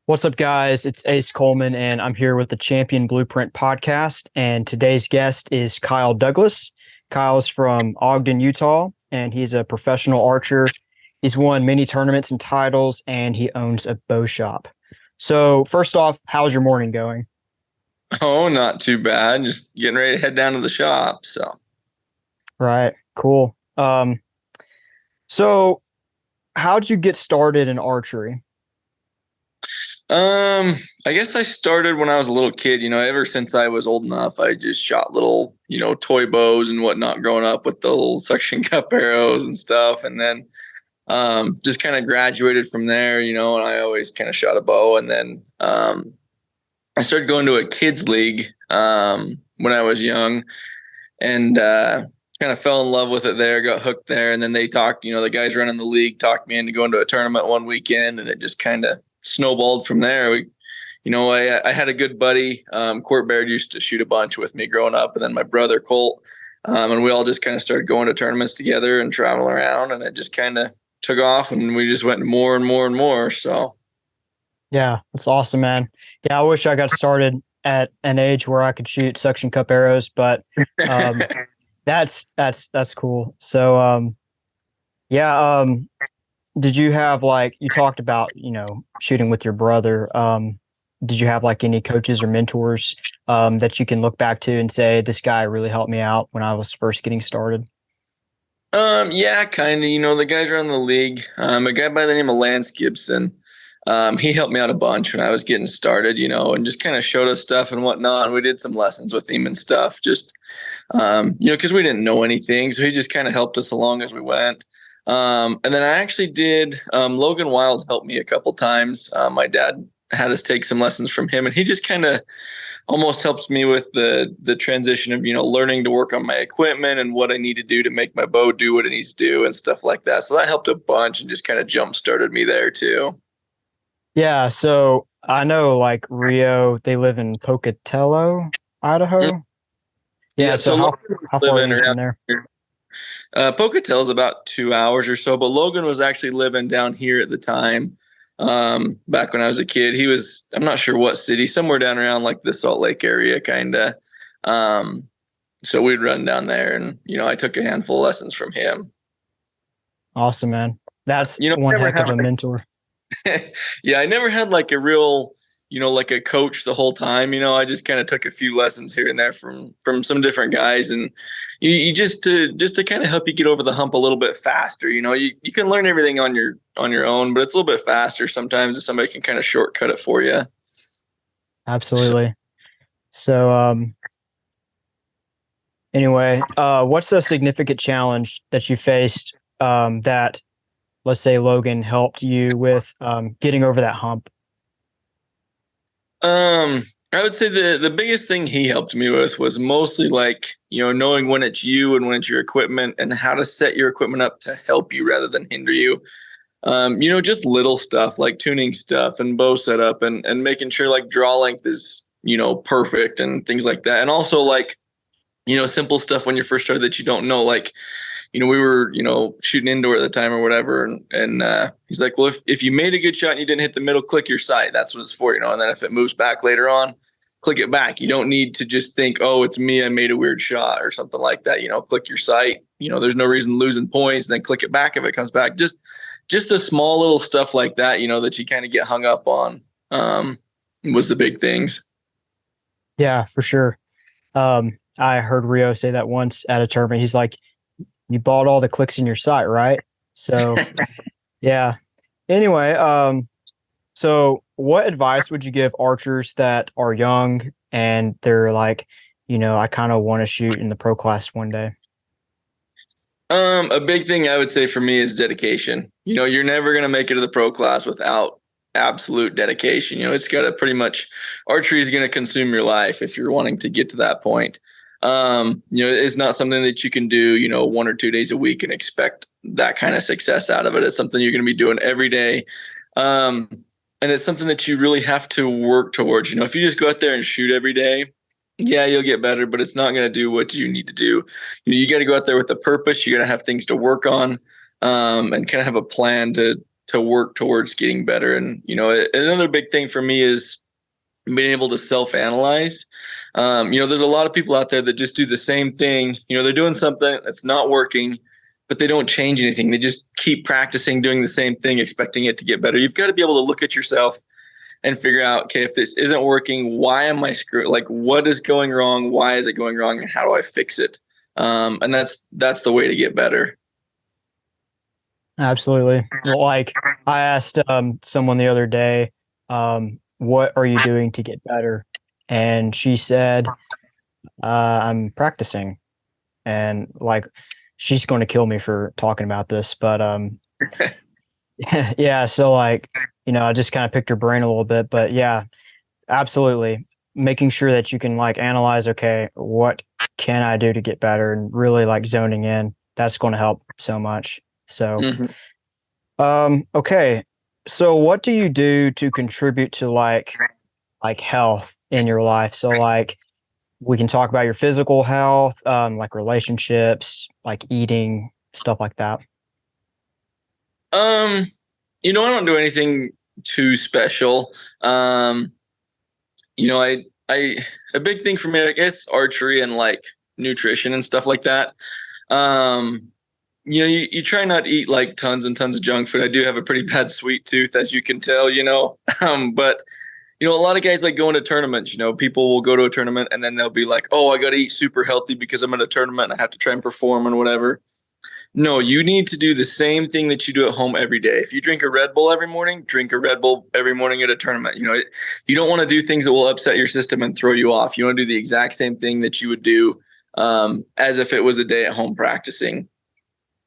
What's up, guys? It's Ace Coleman, and I'm here with the Champion Blueprint podcast. And today's guest is Kyle Douglas. Kyle's from Ogden, Utah, and he's a professional archer. He's won many tournaments and titles, and he owns a bow shop. So, first off, how's your morning going? Oh, not too bad. Just getting ready to head down to the shop. Right, cool. So how'd you get started in archery? I guess I started when I was a little kid. Ever since I was old enough, I just shot little, toy bows and whatnot growing up with the little suction cup arrows and stuff. And then just kind of graduated from there, and I always kind of shot a bow. And then I started going to a kids league when I was young, and kind of fell in love with it there, got hooked there. And then they talked, the guys running the league talked me into going to a tournament one weekend, and it just kind of snowballed from there. I had a good buddy, Court Baird, used to shoot a bunch with me growing up, and then my brother Colt, and we all just kind of started going to tournaments together and traveling around, and it just kind of took off, and we just went more and more and more. So Yeah, that's awesome, man. Yeah, I wish I got started at an age where I could shoot suction cup arrows, but um, that's cool. So yeah, did you have like you talked about, shooting with your brother? Did you have like any coaches or mentors that you can look back to and say this guy really helped me out when I was first getting started? yeah, kind of. The guys around the league, a guy by the name of Lance Gibson. He helped me out a bunch when I was getting started, and just kind of showed us stuff and whatnot. And we did some lessons with him and stuff, just, because we didn't know anything. So he just kind of helped us along as we went. And then I actually did, Logan Wild helped me a couple times. My dad had us take some lessons from him, and he just kind of almost helped me with the transition of, learning to work on my equipment and what I need to do to make my bow do what it needs to do and stuff like that. So that helped a bunch and just kind of jump started me there too. Yeah, so I know like Rio, they live in Pocatello, Idaho. Yeah, Yeah, so so how far living are you from around there? here. Pocatello is about 2 hours or so, but Logan was actually living down here at the time. Back when I was a kid, I'm not sure what city, somewhere down around like the Salt Lake area, kind of. So we'd run down there, and, I took a handful of lessons from him. Awesome, man. That's one Never heck of had a mentor. yeah, I never had like a real, like a coach the whole time. I just kind of took a few lessons here and there from some different guys, and you just to kind of help you get over the hump a little bit faster. You can learn everything on your own, but it's a little bit faster sometimes if somebody can kind of shortcut it for you. Absolutely. So anyway, what's the significant challenge that you faced that, let's say, Logan helped you with getting over that hump? I would say the biggest thing he helped me with was mostly like, knowing when it's you and when it's your equipment and how to set your equipment up to help you rather than hinder you. Just little stuff like tuning stuff and bow setup and making sure like draw length is, perfect and things like that. And also like, simple stuff when you're first started that you don't know, like, we were, shooting indoor at the time or whatever. And he's like, well, if you made a good shot and you didn't hit the middle, click your sight. That's what it's for, and then if it moves back later on, click it back. You don't need to just think, oh, it's me, I made a weird shot or something like that. Click your sight. There's no reason losing points. Then click it back if it comes back. Just the small little stuff like that, that you kind of get hung up on, was the big things. Yeah, for sure. I heard Rio say that once at a tournament. He's like, you bought all the clicks in your sight, right? So yeah. Anyway, so what advice would you give archers that are young and they're like, I kind of want to shoot in the pro class one day? A big thing I would say for me is dedication. You're never going to make it to the pro class without absolute dedication. It's got to pretty much, archery is going to consume your life if you're wanting to get to that point. It's not something that you can do, 1 or 2 days a week and expect that kind of success out of it. It's something you're going to be doing every day. And it's something that you really have to work towards. If you just go out there and shoot every day, yeah, you'll get better, but it's not going to do what you need to do. You got to go out there with a purpose. You got to have things to work on, and kind of have a plan to to work towards getting better. And, another big thing for me is being able to self-analyze. There's a lot of people out there that just do the same thing. They're doing something that's not working, but they don't change anything. They just keep practicing doing the same thing, expecting it to get better. You've got to be able to look at yourself and figure out, okay, if this isn't working, why am I screwed? Like, what is going wrong? Why is it going wrong? And how do I fix it? And that's the way to get better. Absolutely. Well, like I asked someone the other day, what are you doing to get better? And she said, I'm practicing. And like, she's going to kill me for talking about this, but yeah. So like, I just kind of picked her brain a little bit, but yeah, absolutely. Making sure that you can like analyze, okay, what can I do to get better, and really like zoning in. That's going to help so much. So, okay. So what do you do to contribute to like health in your life? So like we can talk about your physical health, like relationships, like eating, stuff like that. I don't do anything too special. I a big thing for me, I guess, archery and like nutrition and stuff like that. You try not to eat like tons and tons of junk food. I do have a pretty bad sweet tooth, as you can tell, but a lot of guys like going to tournaments. People will go to a tournament and then they'll be like, oh, I got to eat super healthy because I'm at a tournament and I have to try and perform and whatever. No, you need to do the same thing that you do at home every day. If you drink a Red Bull every morning, drink a Red Bull every morning at a tournament. You don't want to do things that will upset your system and throw you off. You want to do the exact same thing that you would do as if it was a day at home practicing.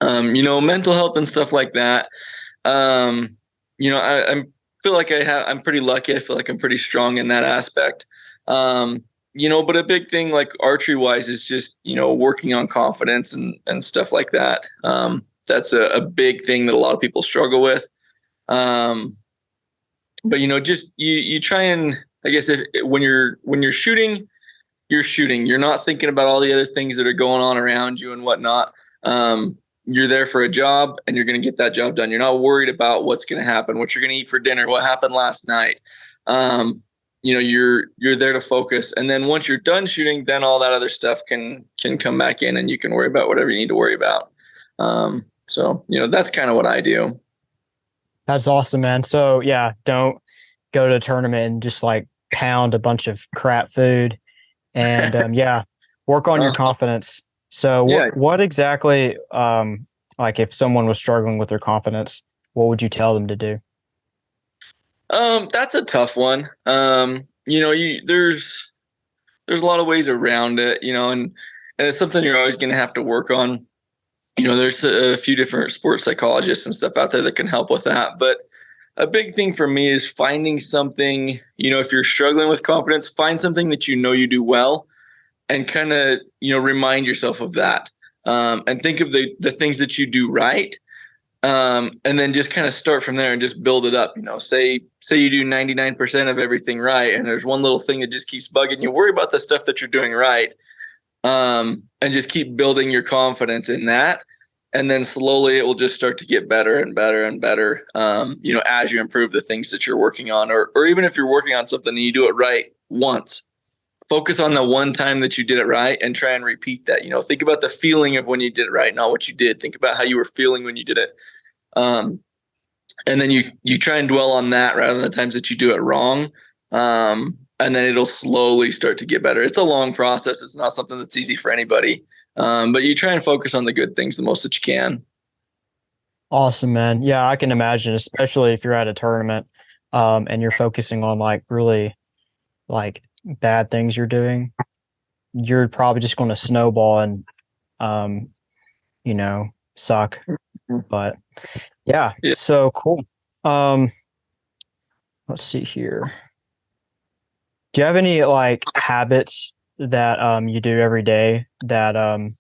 Mental health and stuff like that. I feel like I'm pretty lucky. I feel like I'm pretty strong in that aspect. But a big thing like archery wise is just, working on confidence and stuff like that. That's a big thing that a lot of people struggle with. But just you try and, I guess, when you're shooting, you're not thinking about all the other things that are going on around you and whatnot. You're there for a job and you're going to get that job done. You're not worried about what's going to happen, what you're going to eat for dinner, what happened last night. You're there to focus. And then once you're done shooting, then all that other stuff can come back in and you can worry about whatever you need to worry about. So that's kind of what I do. That's awesome, man. So yeah, don't go to a tournament and just like pound a bunch of crap food, and work on your confidence. So what exactly, like if someone was struggling with their confidence, what would you tell them to do? That's a tough one. There's a lot of ways around it, and it's something you're always going to have to work on. There's a few different sports psychologists and stuff out there that can help with that. But a big thing for me is finding something, if you're struggling with confidence, find something that you do well and kind of, remind yourself of that. And think of the things that you do right. And then just kind of start from there and just build it up. Say you do 99% of everything right, and there's one little thing that just keeps bugging you. Worry about the stuff that you're doing right, and just keep building your confidence in that. And then slowly it will just start to get better and better and better. As you improve the things that you're working on, or even if you're working on something and you do it right once, focus on the one time that you did it right and try and repeat that. Think about the feeling of when you did it right, not what you did. Think about how you were feeling when you did it. And then you try and dwell on that rather than the times that you do it wrong. And then it'll slowly start to get better. It's a long process. It's not something that's easy for anybody. But you try and focus on the good things the most that you can. Awesome, man. Yeah, I can imagine, especially if you're at a tournament, and you're focusing on like really like bad things you're doing, you're probably just going to snowball and, suck. But yeah, so cool. Let's see here. Do you have any like habits that you do every day that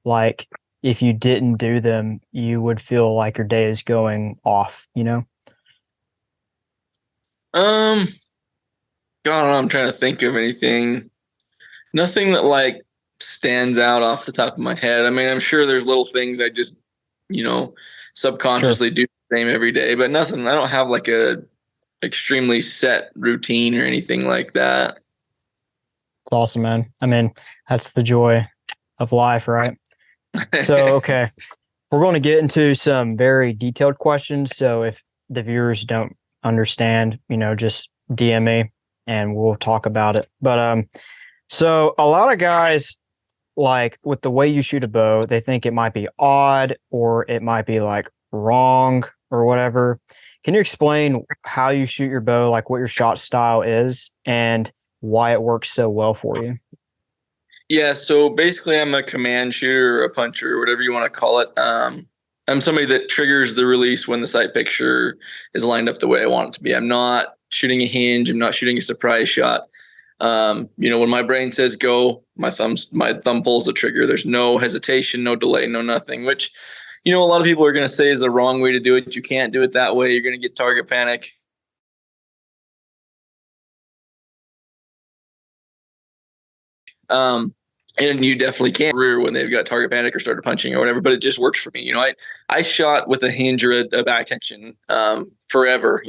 like if you didn't do them, you would feel like your day is going off, God, I don't know, I'm trying to think of anything. Nothing that like stands out off the top of my head. I mean, I'm sure there's little things I just, subconsciously do same every day, but nothing. I don't have like a extremely set routine or anything like that. It's awesome, man. I mean, that's the joy of life, right? So, okay, we're going to get into some very detailed questions. So if the viewers don't understand, just DM me and we'll talk about it. But so a lot of guys, like with the way you shoot a bow, they think it might be odd or it might be like wrong or whatever. Can you explain how you shoot your bow, like what your shot style is and why it works so well for you? Yeah, so basically I'm a command shooter or a puncher or whatever you want to call it. I'm somebody that triggers the release when the sight picture is lined up the way I want it to be. I'm not shooting a hinge. I'm not shooting a surprise shot. When my brain says go, my thumb pulls the trigger. There's no hesitation, no delay, no nothing, which, a lot of people are going to say is the wrong way to do it. You can't do it that way. You're going to get target panic. And you definitely can't rear when they've got target panic or started punching or whatever, but it just works for me. I shot with a hinge or a back tension forever.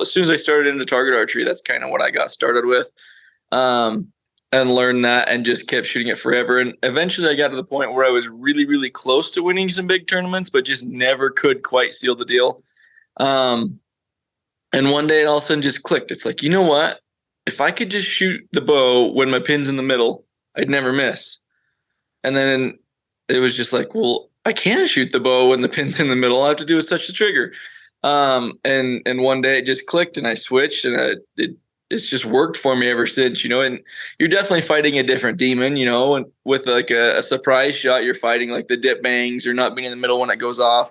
As soon as I started into target archery, that's kind of what I got started with, and learned that and just kept shooting it forever. And eventually I got to the point where I was really, really close to winning some big tournaments, but just never could quite seal the deal. And one day it all of a sudden just clicked. It's like, you know what? If I could just shoot the bow when my pin's in the middle, I'd never miss. And then it was just like, well, I can't shoot the bow when the pin's in the middle. All I have to do is touch the trigger. And one day it just clicked and I switched and it's just worked for me ever since, and you're definitely fighting a different demon, and with like a surprise shot, you're fighting like the dip bangs or not being in the middle when it goes off.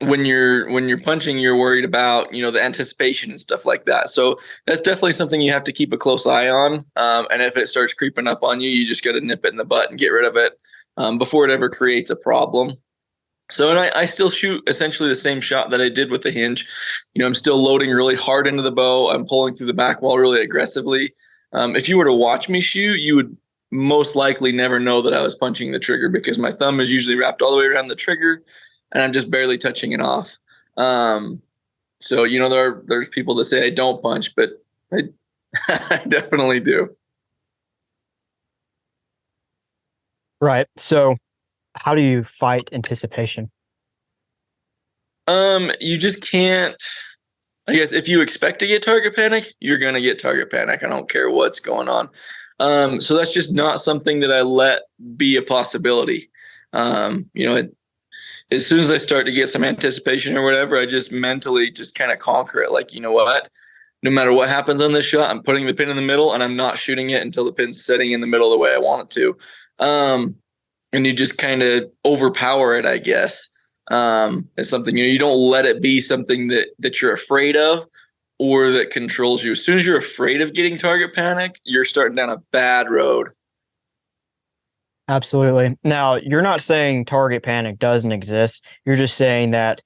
When you're punching, you're worried about, the anticipation and stuff like that. So that's definitely something you have to keep a close eye on. And if it starts creeping up on you, you just got to nip it in the butt and get rid of it before it ever creates a problem. So, and I still shoot essentially the same shot that I did with the hinge. I'm still loading really hard into the bow. I'm pulling through the back wall really aggressively. If you were to watch me shoot, you would most likely never know that I was punching the trigger because my thumb is usually wrapped all the way around the trigger and I'm just barely touching it off. So, there's people that say I don't punch, but I, I definitely do. Right. So how do you fight anticipation? You just can't. I guess if you expect to get target panic, you're going to get target panic. I don't care what's going on. So that's just not something that I let be a possibility. As soon as I start to get some anticipation or whatever, I just mentally just kind of conquer it. Like, you know what? No matter what happens on this shot, I'm putting the pin in the middle and I'm not shooting it until the pin's sitting in the middle the way I want it to. And you just kind of overpower it, I guess. It's something, you don't let it be something that you're afraid of or that controls you. As soon as you're afraid of getting target panic, you're starting down a bad road. Absolutely. Now, you're not saying target panic doesn't exist. You're just saying that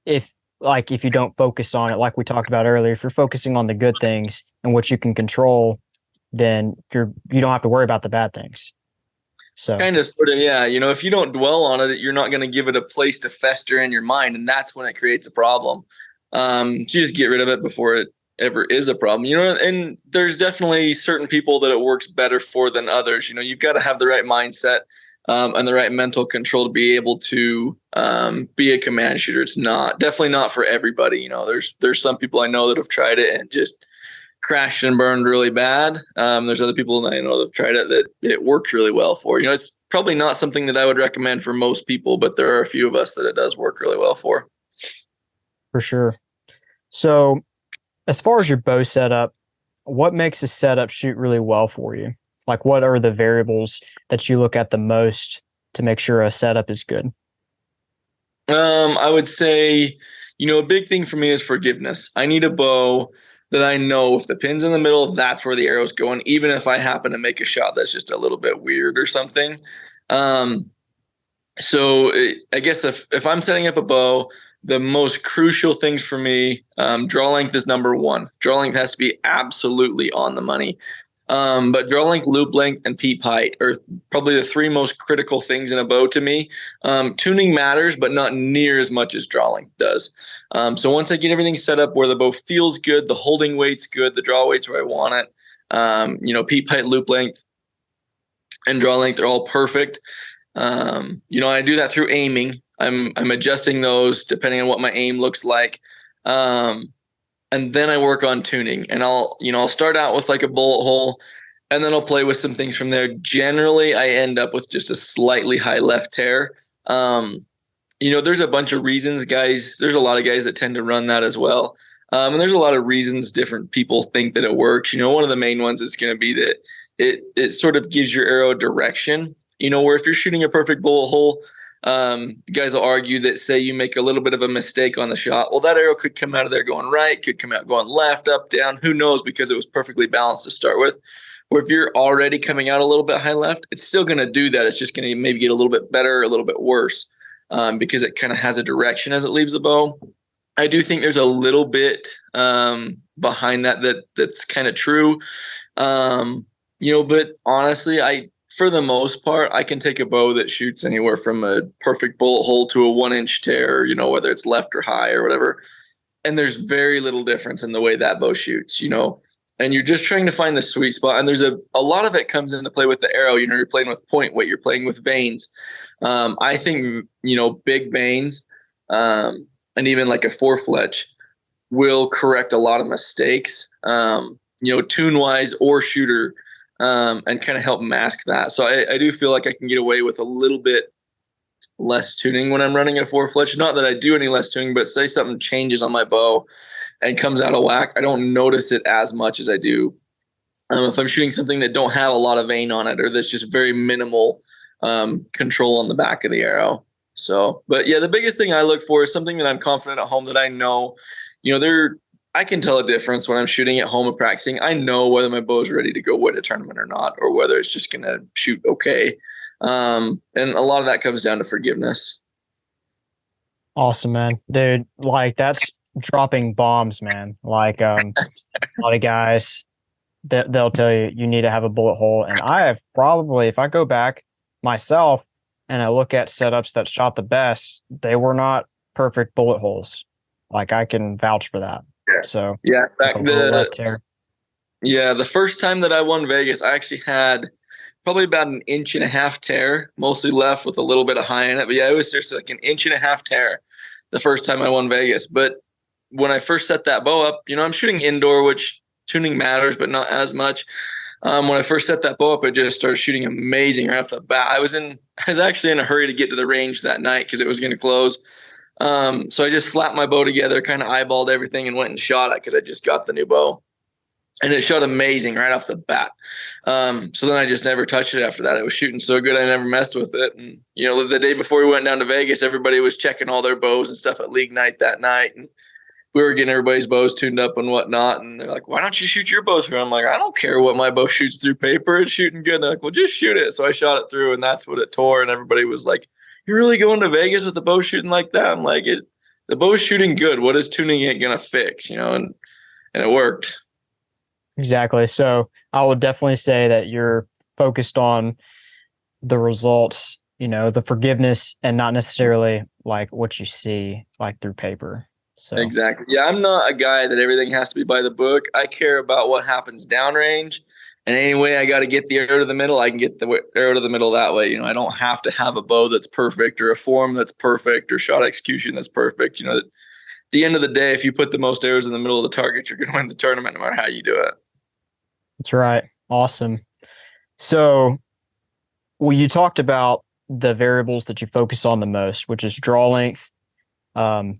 if you don't focus on it, like we talked about earlier, if you're focusing on the good things and what you can control, then you don't have to worry about the bad things. So kind of, sort of, yeah. If you don't dwell on it, you're not going to give it a place to fester in your mind, and that's when it creates a problem. You just get rid of it before it ever is a problem. And there's definitely certain people that it works better for than others. You've got to have the right mindset and the right mental control to be able to be a command shooter. It's definitely not for everybody. There's some people I know that have tried it and just crashed and burned really bad. There's other people that I know that have tried it that it worked really well for. It's probably not something that I would recommend for most people, but there are a few of us that it does work really well for. For sure. So as far as your bow setup, what makes a setup shoot really well for you? Like, what are the variables that you look at the most to make sure a setup is good? I would say, a big thing for me is forgiveness. I need a bow that I know if the pin's in the middle, that's where the arrow's going, even if I happen to make a shot that's just a little bit weird or something. I guess if I'm setting up a bow, the most crucial things for me, draw length is number one. Draw length has to be absolutely on the money. But draw length, loop length, and peep height are probably the three most critical things in a bow to me. Tuning matters, but not near as much as draw length does. So once I get everything set up where the bow feels good, the holding weight's good, the draw weight's where I want it, peep height, loop length, and draw length are all perfect. I do that through aiming. I'm adjusting those depending on what my aim looks like. And then I work on tuning, and I'll start out with like a bullet hole, and then I'll play with some things from there. Generally, I end up with just a slightly high left tear. There's a bunch of reasons, guys. There's a lot of guys that tend to run that as well. And there's a lot of reasons different people think that it works. One of the main ones is going to be that it sort of gives your arrow direction, where if you're shooting a perfect bullet hole, guys will argue that, say you make a little bit of a mistake on the shot, well, that arrow could come out of there going right, could come out going left, up, down, who knows, because it was perfectly balanced to start with. Or if you're already coming out a little bit high left, it's still going to do that. It's just going to maybe get a little bit better, a little bit worse, because it kind of has a direction as it leaves the bow. I do think there's a little bit behind that's kind of true. But honestly, for the most part, I can take a bow that shoots anywhere from a perfect bullet hole to a 1-inch tear, whether it's left or high or whatever. And there's very little difference in the way that bow shoots, and you're just trying to find the sweet spot. And there's a lot of it comes into play with the arrow. You're playing with point weight, you're playing with vanes. I think, big vanes, and even like a 4-fletch will correct a lot of mistakes, tune wise or shooter, and kind of help mask that. So I do feel like I can get away with a little bit less tuning when I'm running a 4-fletch. Not that I do any less tuning, but say something changes on my bow and comes out of whack, I don't notice it as much as I do if I'm shooting something that don't have a lot of vane on it, or that's just very minimal control on the back of the arrow. So, but yeah, the biggest thing I look for is something that I'm confident at home, that I know, I can tell a difference when I'm shooting at home and practicing. I know whether my bow is ready to go win a tournament or not, or whether it's just going to shoot okay. And a lot of that comes down to forgiveness. Awesome, man. Dude, like that's dropping bombs, man. Like a lot of guys that they'll tell you need to have a bullet hole. And I have probably, if I go back myself and I look at setups that shot the best, they were not perfect bullet holes. Like I can vouch for that. Yeah. So yeah, the first time that I won Vegas, I actually had probably about 1.5 inch tear, mostly left with a little bit of high in it. But yeah, it was just like 1.5 inch tear the first time I won Vegas. But when I first set that bow up, I'm shooting indoor, which tuning matters, but not as much. When I first set that bow up, I just started shooting amazing right off the bat. I was actually in a hurry to get to the range that night because it was going to close. So I just slapped my bow together, kind of eyeballed everything, and went and shot it because I just got the new bow. And it shot amazing right off the bat. So then I just never touched it after that. It was shooting so good, I never messed with it. And, the day before we went down to Vegas, everybody was checking all their bows and stuff at league night that night. And we were getting everybody's bows tuned up and whatnot. And they're like, why don't you shoot your bow through? I'm like, I don't care what my bow shoots through paper. It's shooting good. And they're like, well, just shoot it. So I shot it through, and that's what it tore. And everybody was like, you're really going to Vegas with the bow shooting like that? I'm like, the bow's shooting good. What is tuning it going to fix? And it worked. Exactly. So I would definitely say that you're focused on the results, the forgiveness, and not necessarily like what you see like through paper. So exactly. Yeah, I'm not a guy that everything has to be by the book. I care about what happens downrange. And anyway, I got to get the arrow to the middle, I can get the arrow to the middle that way. I don't have to have a bow that's perfect, or a Phorm that's perfect, or shot execution that's perfect. At the end of the day, if you put the most arrows in the middle of the target, you're going to win the tournament no matter how you do it. That's right. Awesome. So, you talked about the variables that you focus on the most, which is draw length,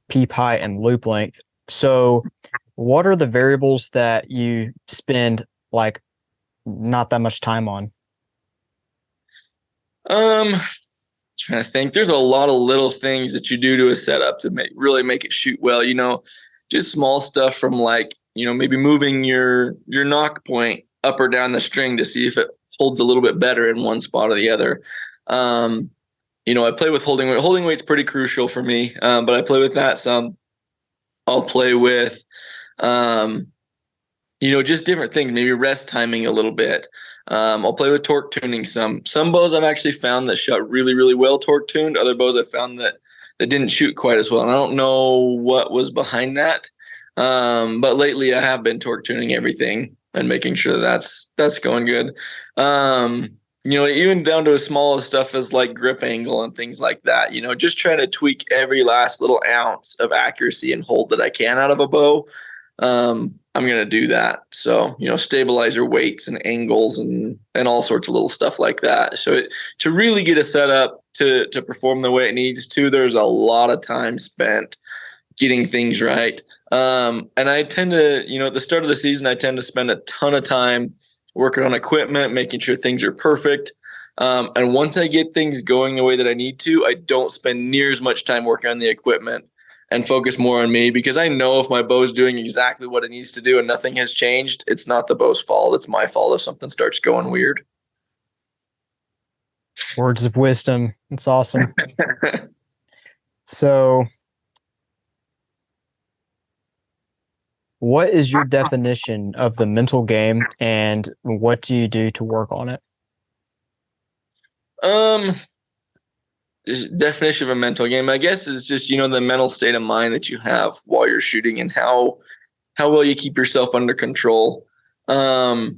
peep height, and loop length. So, what are the variables that you spend like not that much time on? Trying to think. There's a lot of little things that you do to a setup to really make it shoot well. Just small stuff from like, maybe moving your knock point up or down the string to see if it holds a little bit better in one spot or the other. I play with holding weight. Holding weight's pretty crucial for me, but I play with that some. I'll play with just different things, maybe rest timing a little bit. I'll play with torque tuning some. Some bows I've actually found that shot really, really well torque tuned. Other bows I found that didn't shoot quite as well. And I don't know what was behind that. But lately I have been torque tuning everything and making sure that's going good. Even down to as small as stuff as like grip angle and things like that, just trying to tweak every last little ounce of accuracy and hold that I can out of a bow. I'm going to do that. So, stabilizer weights and angles and all sorts of little stuff like that. So to really get a setup to perform the way it needs to, there's a lot of time spent getting things right. And I tend to, at the start of the season, I tend to spend a ton of time working on equipment, making sure things are perfect. And once I get things going the way that I need to, I don't spend near as much time working on the equipment and focus more on me, because I know if my bow's doing exactly what it needs to do and nothing has changed, it's not the bow's fault. It's my fault if something starts going weird. Words of wisdom. It's awesome. So what is your definition of the mental game, and what do you do to work on it? Definition of a mental game, I guess, is just, the mental state of mind that you have while you're shooting and how well you keep yourself under control. There's,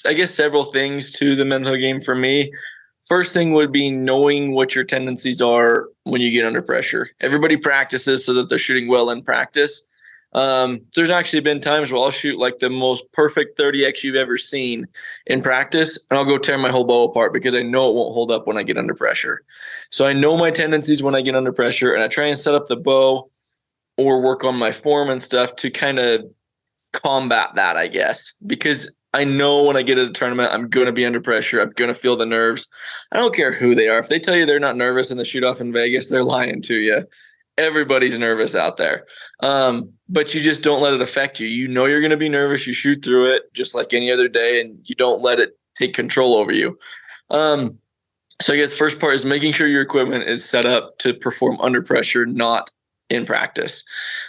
I guess, several things to the mental game for me. First thing would be knowing what your tendencies are when you get under pressure. Everybody practices so that they're shooting well in practice. There's actually been times where I'll shoot like the most perfect 30X you've ever seen in practice, and I'll go tear my whole bow apart because I know it won't hold up when I get under pressure. So I know my tendencies when I get under pressure, and I try and set up the bow or work on my form and stuff to kind of combat that, I guess, because I know when I get at a tournament, I'm going to be under pressure. I'm going to feel the nerves. I don't care who they are. If they tell you they're not nervous in the shoot off in Vegas, they're lying to you. Everybody's nervous out there. But you just don't let it affect you. You know you're going to be nervous. You shoot through it just like any other day, and you don't let it take control over you. So I guess the first part is making sure your equipment is set up to perform under pressure, not in practice.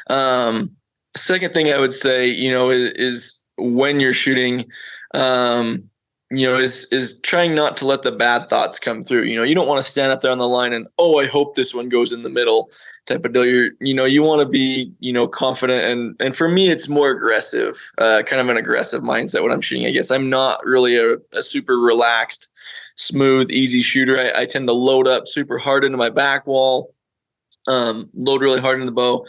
Second thing I would say, is when you're shooting, is trying not to let the bad thoughts come through. You don't want to stand up there on the line and, oh, I hope this one goes in the middle type of deal. You want to be, confident. And for me, it's more aggressive, kind of an aggressive mindset when I'm shooting. I guess I'm not really a super relaxed, smooth, easy shooter. I tend to load up super hard into my back wall, load really hard in the bow,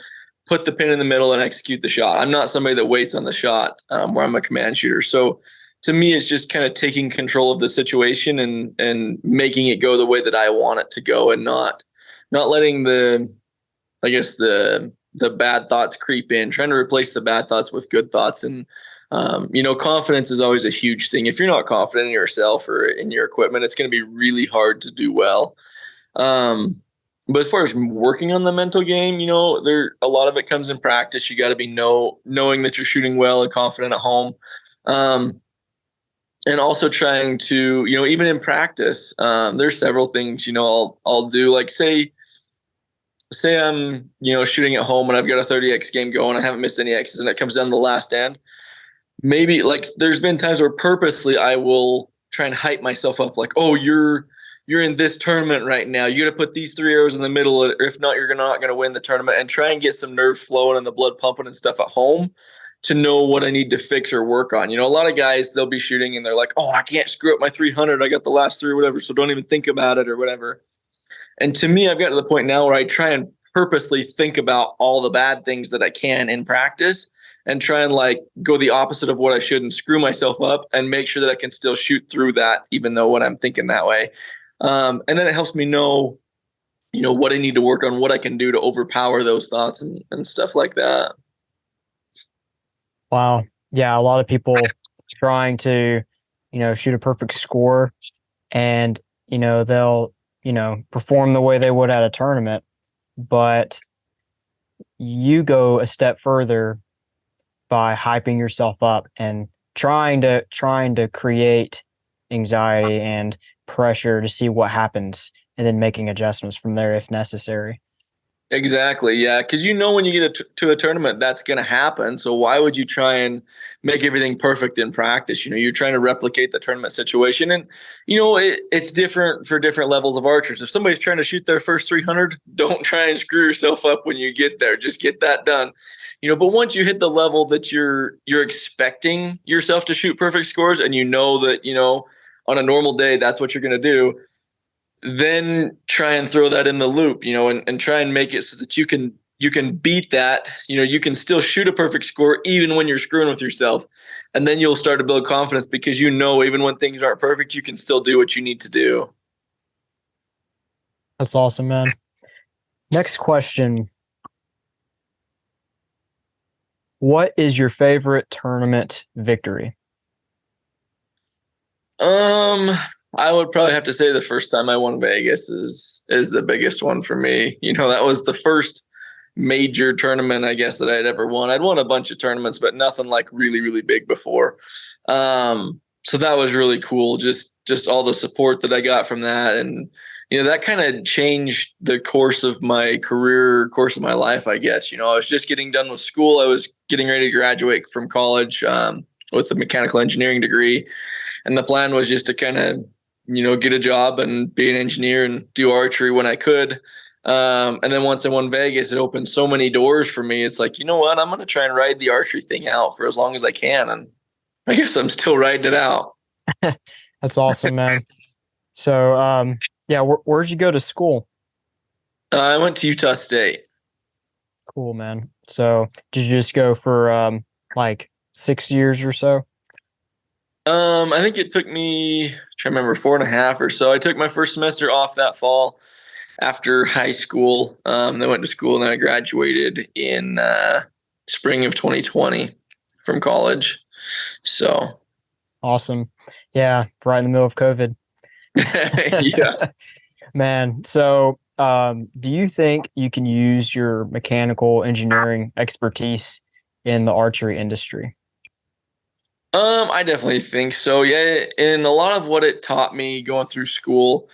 put the pin in the middle, and execute the shot. I'm not somebody that waits on the shot, where I'm a command shooter. So to me, it's just kind of taking control of the situation and making it go the way that I want it to go, and not letting the bad thoughts creep in, trying to replace the bad thoughts with good thoughts. And, confidence is always a huge thing. If you're not confident in yourself or in your equipment, it's going to be really hard to do well. But as far as working on the mental game, a lot of it comes in practice. You got to be knowing that you're shooting well and confident at home. And also trying to, even in practice, there's several things, I'll do, like say I'm, shooting at home and I've got a 30X game going. I haven't missed any X's and it comes down to the last end. Maybe like there's been times where purposely I will try and hype myself up. Like, oh, you're in this tournament right now. You got to put these 3 arrows in the middle, or if not, you're not going to win the tournament, and try and get some nerves flowing and the blood pumping and stuff at home to know what I need to fix or work on. A lot of guys, they'll be shooting and they're like, oh, I can't screw up my 300. I got the last three or whatever, so don't even think about it or whatever. And to me, I've got to the point now where I try and purposely think about all the bad things that I can in practice and try and like go the opposite of what I should and screw myself up and make sure that I can still shoot through that, even though what I'm thinking that way. And then it helps me know, what I need to work on, what I can do to overpower those thoughts and stuff like that. Wow. Yeah. A lot of people trying to, shoot a perfect score, and, they'll, perform the way they would at a tournament, but you go a step further by hyping yourself up and trying to create anxiety and pressure to see what happens, and then making adjustments from there if necessary. Exactly. Yeah. Because when you get to a tournament, that's going to happen. So why would you try and make everything perfect in practice? You're trying to replicate the tournament situation. And, it's different for different levels of archers. If somebody's trying to shoot their first 300, don't try and screw yourself up when you get there. Just get that done. But once you hit the level that you're expecting yourself to shoot perfect scores, and that, on a normal day, that's what you're going to do, then try and throw that in the loop, and try and make it so that you can beat that. You can still shoot a perfect score even when you're screwing with yourself. And then you'll start to build confidence because even when things aren't perfect, you can still do what you need to do. That's awesome, man. Next question. What is your favorite tournament victory? I would probably have to say the first time I won Vegas is the biggest one for me. That was the first major tournament, I guess, that I'd ever won. I'd won a bunch of tournaments, but nothing like really, really big before. So that was really cool. Just all the support that I got from that. And, that kind of changed the course of my career, course of my life, I guess. I was just getting done with school. I was getting ready to graduate from college with a mechanical engineering degree. And the plan was just to kind of, get a job and be an engineer and do archery when I could. And then once I won Vegas, it opened so many doors for me. It's like, you know what? I'm going to try and ride the archery thing out for as long as I can. And I guess I'm still riding it out. That's awesome, man. So, yeah, where'd you go to school? I went to Utah State. Cool, man. So did you just go for like 6 years or so? I think it took me, trying to remember, 4.5 or so. I took my first semester off that fall after high school. Then I went to school, and then I graduated in spring of 2020 from college. So awesome. Yeah, right in the middle of COVID. Yeah. Man, so do you think you can use your mechanical engineering expertise in the archery industry? I definitely think so. Yeah, and a lot of what it taught me going through school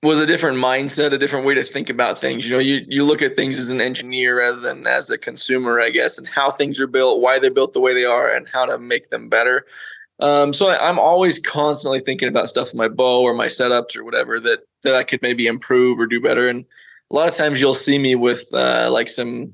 was a different mindset, a different way to think about things. You look at things as an engineer rather than as a consumer, I guess, and how things are built, why they're built the way they are, and how to make them better. So I'm always constantly thinking about stuff with my bow or my setups or whatever that I could maybe improve or do better. And a lot of times you'll see me with like some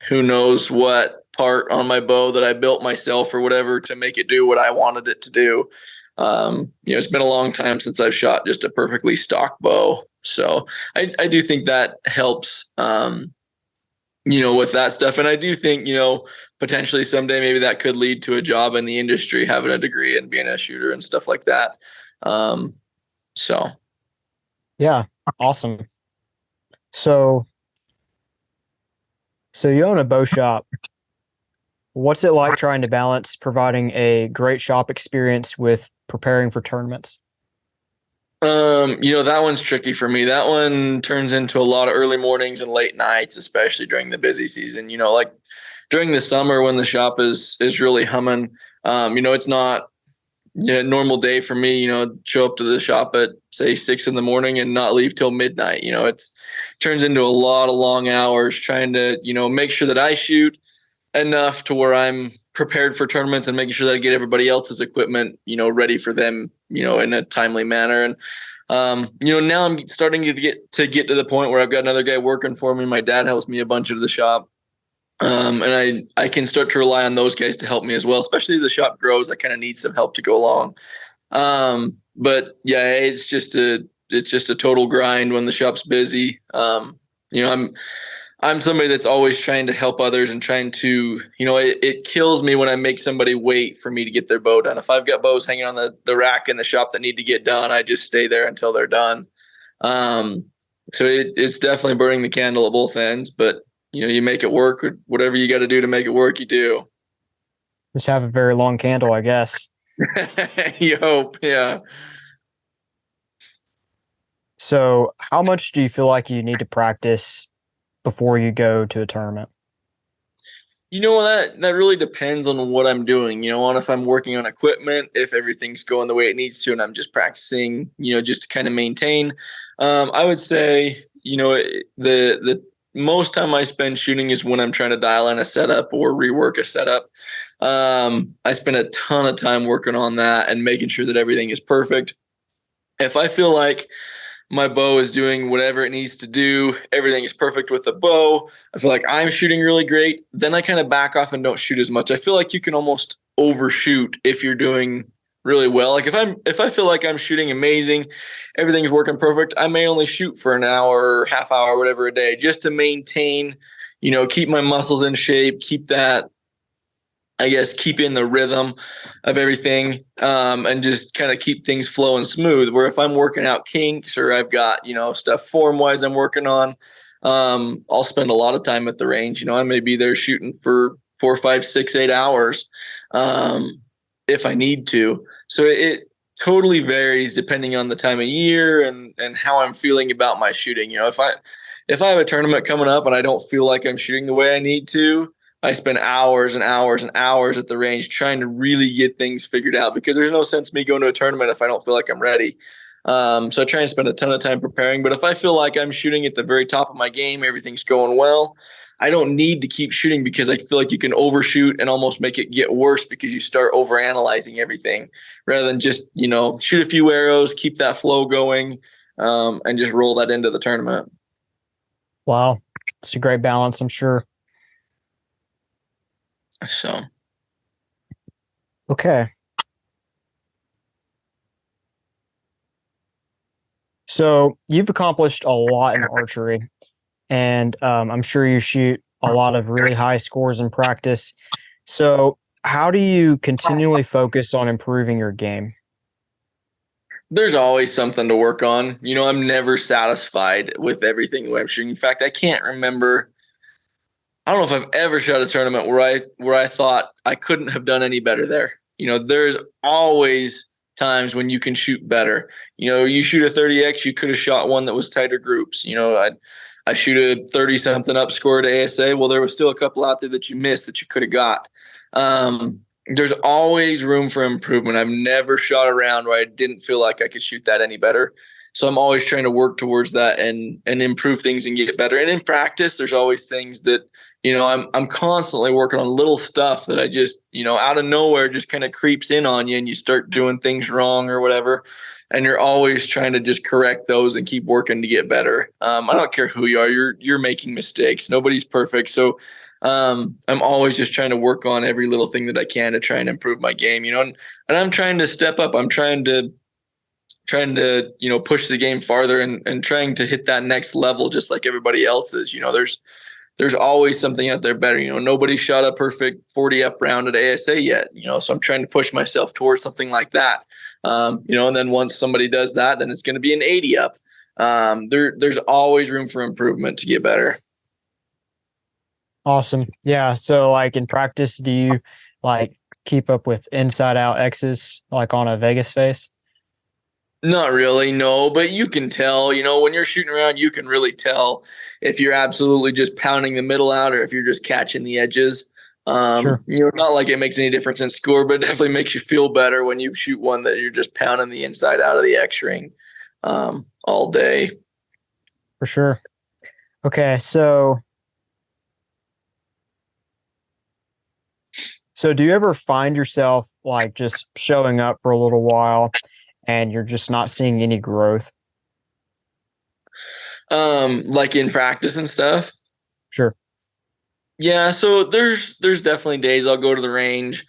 who knows what part on my bow that I built myself or whatever to make it do what I wanted it to do. It's been a long time since I've shot just a perfectly stock bow. So I do think that helps, with that stuff. And I do think, potentially someday maybe that could lead to a job in the industry, having a degree and being a shooter and stuff like that. So. Yeah, awesome. So you own a bow shop. What's it like trying to balance providing a great shop experience with preparing for tournaments? That one's tricky for me. That one turns into a lot of early mornings and late nights, especially during the busy season. Like during the summer when the shop is really humming, it's not a normal day for me, show up to the shop at say 6 a.m. and not leave till midnight. It's turns into a lot of long hours trying to, make sure that I shoot enough to where I'm prepared for tournaments and making sure that I get everybody else's equipment, ready for them, in a timely manner. And, now I'm starting to get to the point where I've got another guy working for me. My dad helps me a bunch at the shop. And I can start to rely on those guys to help me as well, especially as the shop grows. I kind of need some help to go along. But yeah, it's just a total grind when the shop's busy. I'm somebody that's always trying to help others and trying to, it kills me when I make somebody wait for me to get their bow done. If I've got bows hanging on the rack in the shop that need to get done, I just stay there until they're done. So it's definitely burning the candle at both ends, but you make it work. Whatever you got to do to make it work, you do. Just have a very long candle, I guess. You hope, yeah. So how much do you feel like you need to practice before you go to a tournament? That really depends on what I'm doing, on if I'm working on equipment, if everything's going the way it needs to, and I'm just practicing, just to kind of maintain. I would say, the most time I spend shooting is when I'm trying to dial in a setup or rework a setup. I spend a ton of time working on that and making sure that everything is perfect. If I feel like my bow is doing whatever it needs to do, everything is perfect with the bow, I feel like I'm shooting really great, then I kind of back off and don't shoot as much. I feel like you can almost overshoot if you're doing really well. Like if I feel like I'm shooting amazing, everything's working perfect, I may only shoot for an hour or half hour, whatever a day, just to maintain, keep my muscles in shape, keep that, I guess, keep in the rhythm of everything, and just kind of keep things flowing smooth. Where if I'm working out kinks or I've got, stuff form wise I'm working on, I'll spend a lot of time at the range. I may be there shooting for 4, 5, 6, 8 hours, if I need to. So it totally varies depending on the time of year and how I'm feeling about my shooting. If I have a tournament coming up and I don't feel like I'm shooting the way I need to, I spend hours and hours and hours at the range trying to really get things figured out, because there's no sense me going to a tournament if I don't feel like I'm ready. So I try and spend a ton of time preparing. But if I feel like I'm shooting at the very top of my game, everything's going well, I don't need to keep shooting, because I feel like you can overshoot and almost make it get worse because you start overanalyzing everything rather than just, shoot a few arrows, keep that flow going, and just roll that into the tournament. Wow. It's a great balance, I'm sure. So, okay. So you've accomplished a lot in archery, and I'm sure you shoot a lot of really high scores in practice. So how do you continually focus on improving your game? there's always something to work on. I'm never satisfied with everything I'm shooting. In fact, I can't remember. I don't know if I've ever shot a tournament where I thought I couldn't have done any better there. There's always times when you can shoot better. You shoot a 30x, you could have shot one that was tighter groups. I shoot a 30 something up score at ASA. Well, there was still a couple out there that you missed that you could have got. There's always room for improvement. I've never shot a round where I didn't feel like I could shoot that any better. So I'm always trying to work towards that and improve things and get better. And in practice, there's always things that, I'm constantly working on little stuff that I just, out of nowhere just kind of creeps in on you and you start doing things wrong or whatever. And you're always trying to just correct those and keep working to get better. I don't care who you are. You're making mistakes. Nobody's perfect. So I'm always just trying to work on every little thing that I can to try and improve my game, and I'm trying to step up. I'm trying to push the game farther and trying to hit that next level just like everybody else is. There's always something out there better. Nobody shot a perfect 40 up round at ASA yet, so I'm trying to push myself towards something like that. And then once somebody does that, then it's going to be an 80 up. There's always room for improvement to get better. Awesome. Yeah. So like in practice, do you like keep up with inside out X's like on a Vegas face? Not really, no, but you can tell, when you're shooting around, you can really tell if you're absolutely just pounding the middle out or if you're just catching the edges. Sure. Not like it makes any difference in score, but it definitely makes you feel better when you shoot one that you're just pounding the inside out of the X ring, all day. For sure. Okay. So do you ever find yourself like just showing up for a little while and you're just not seeing any growth? Like in practice and stuff? Sure. Yeah, so there's definitely days I'll go to the range,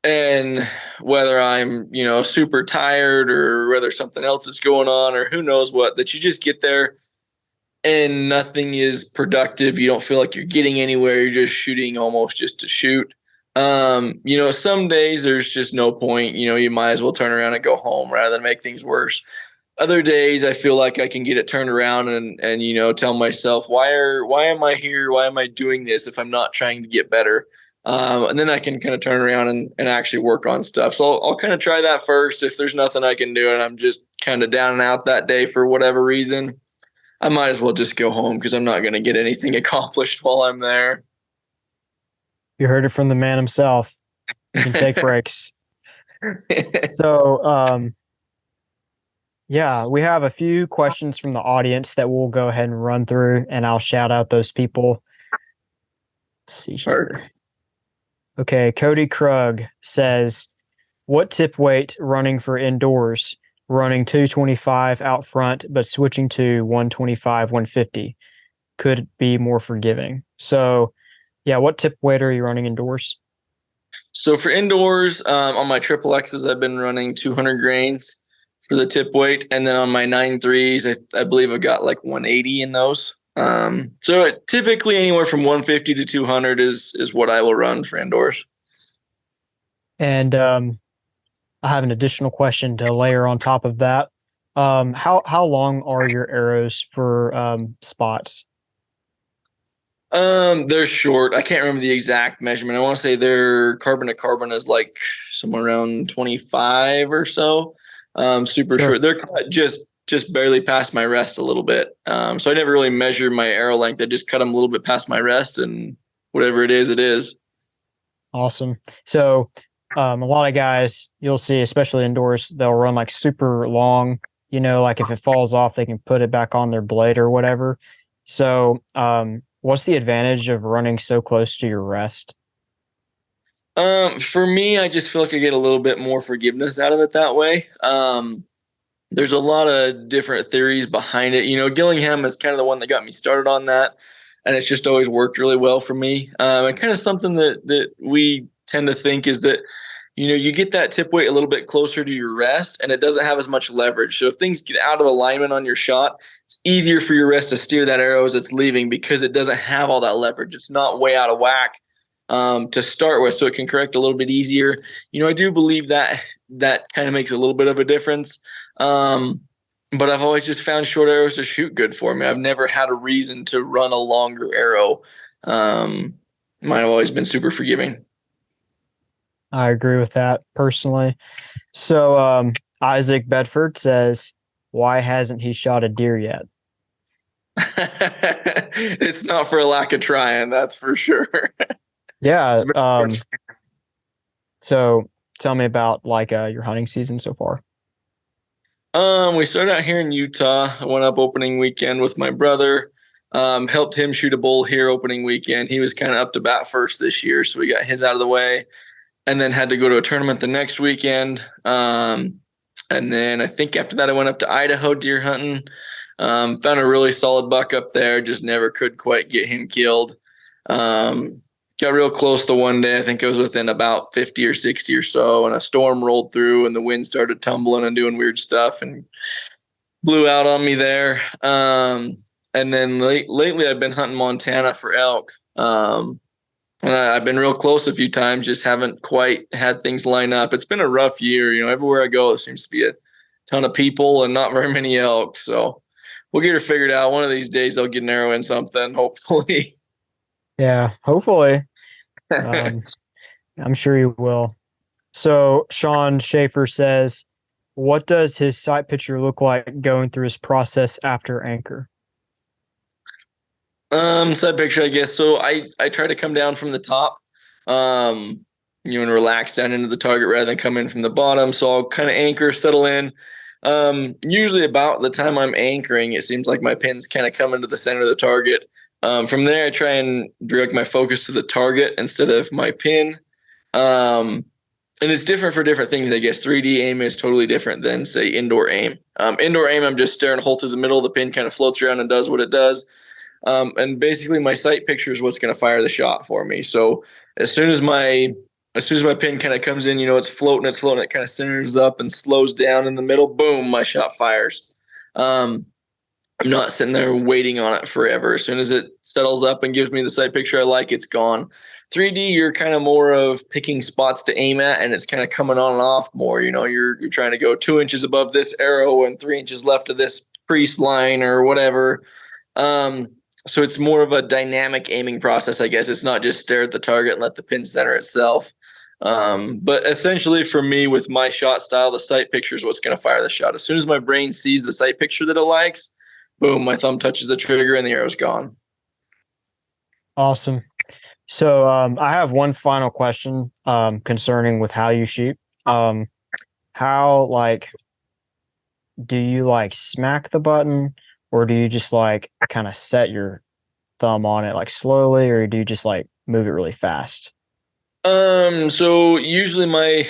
and whether I'm, super tired or whether something else is going on or who knows what, that you just get there and nothing is productive. You don't feel like you're getting anywhere. You're just shooting almost just to shoot. Some days there's just no point. You might as well turn around and go home rather than make things worse. Other days I feel like I can get it turned around and tell myself, why am I here? Why am I doing this if I'm not trying to get better? And then I can kind of turn around and actually work on stuff. So I'll kind of try that first. If there's nothing I can do and I'm just kind of down and out that day for whatever reason, I might as well just go home because I'm not going to get anything accomplished while I'm there. You heard it from the man himself. You can take breaks. So, Yeah, we have a few questions from the audience that we'll go ahead and run through, and I'll shout out those people. Let's see Or here. Okay, Cody Krug says, what tip weight running for indoors? Running 225 out front, but switching to 125, 150 could be more forgiving. So, yeah, what tip weight are you running indoors? so for indoors, on my triple X's, I've been running 200 grains for the tip weight, and then on my 9.3s, I believe I've got like 180 in those. So typically anywhere from 150 to 200 is what I will run for indoors. And I have an additional question to layer on top of that. How long are your arrows for spots? They're short. I can't remember the exact measurement. I want to say their carbon to carbon is like somewhere around 25 or so. Super Sure. short. They're cut just barely past my rest a little bit. So I never really measured my arrow length. I just cut them a little bit past my rest, and whatever it is, it is. Awesome. So, a lot of guys you'll see, especially indoors, they'll run like super long. Like if it falls off, they can put it back on their blade or whatever. So, what's the advantage of running so close to your rest? For me, I just feel like I get a little bit more forgiveness out of it that way. There's a lot of different theories behind it. Gillingham is kind of the one that got me started on that, and it's just always worked really well for me. And kind of something that we tend to think is that, you get that tip weight a little bit closer to your rest, and it doesn't have as much leverage. So if things get out of alignment on your shot, it's easier for your rest to steer that arrow as it's leaving because it doesn't have all that leverage. It's not way out of whack to start with, so it can correct a little bit easier. I do believe that kind of makes a little bit of a difference. But I've always just found short arrows to shoot good for me. I've never had a reason to run a longer arrow. Mine have always been super forgiving. I agree with that personally. So, Isaac Bedford says, why hasn't he shot a deer yet? It's not for a lack of trying, that's for sure. Yeah. So tell me about like your hunting season so far. We started out here in Utah. I went up opening weekend with my brother. Helped him shoot a bull here opening weekend. He was kind of up to bat first this year, so we got his out of the way, and then had to go to a tournament the next weekend. And then I think after that I went up to Idaho deer hunting. Found a really solid buck up there. Just never could quite get him killed. Got real close the one day. I think it was within about 50 or 60 or so, and a storm rolled through and the wind started tumbling and doing weird stuff and blew out on me there. And then lately I've been hunting Montana for elk. And I've been real close a few times, just haven't quite had things line up. It's been a rough year. Everywhere I go, there seems to be a ton of people and not very many elk. So we'll get her figured out. One of these days I'll get an arrow in something, hopefully. Yeah, hopefully. I'm sure you will. So Sean Schaefer says, what does his sight picture look like going through his process after anchor? Side picture, I guess. So I try to come down from the top, and relax down into the target rather than come in from the bottom. So I'll kind of anchor, settle in. Usually about the time I'm anchoring, it seems like my pins kind of come into the center of the target. From there, I try and direct my focus to the target instead of my pin. And it's different for different things, I guess. 3D aim is totally different than, say, indoor aim. Indoor aim, I'm just staring a hole through the middle. The pin kind of floats around and does what it does. And basically, my sight picture is what's going to fire the shot for me. So as soon as my pin kind of comes in, it's floating, it kind of centers up and slows down in the middle. Boom, my shot fires. I'm not sitting there waiting on it forever. As soon as it settles up and gives me the sight picture I like, it's gone. 3D, you're kind of more of picking spots to aim at, and it's kind of coming on and off more. You're trying to go 2 inches above this arrow and 3 inches left of this crease line or whatever. So it's more of a dynamic aiming process, I guess. It's not just stare at the target and let the pin center itself. But essentially for me, with my shot style, the sight picture is what's going to fire the shot. As soon as my brain sees the sight picture that it likes, boom, my thumb touches the trigger and the arrow's gone. Awesome. So I have one final question concerning with how you shoot. How do you like smack the button, or do you just like kind of set your thumb on it like slowly, or do you just like move it really fast? So usually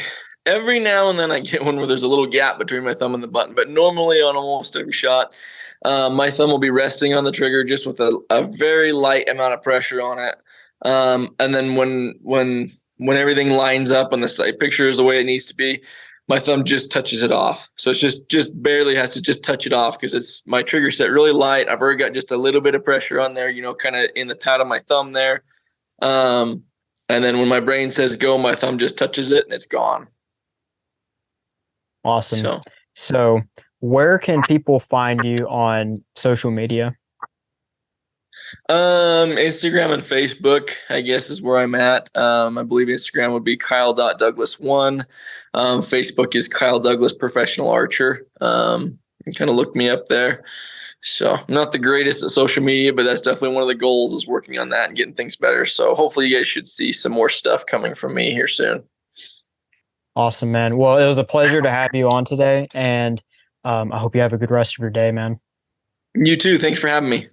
every now and then I get one where there's a little gap between my thumb and the button, but normally on almost every shot, my thumb will be resting on the trigger just with a very light amount of pressure on it. And then when everything lines up and the sight picture is the way it needs to be, my thumb just touches it off. So it's just barely has to just touch it off because it's my trigger set really light. I've already got just a little bit of pressure on there, kind of in the pad of my thumb there. And then when my brain says go, my thumb just touches it and it's gone. Awesome. So where can people find you on social media? Instagram and Facebook, I guess, is where I'm at. I believe Instagram would be Kyle.Douglas1. Facebook is Kyle Douglas Professional Archer. You kind of look me up there. So I'm not the greatest at social media, but that's definitely one of the goals, is working on that and getting things better. So hopefully you guys should see some more stuff coming from me here soon. Awesome, man. Well, it was a pleasure to have you on today, and I hope you have a good rest of your day, man. You too. Thanks for having me.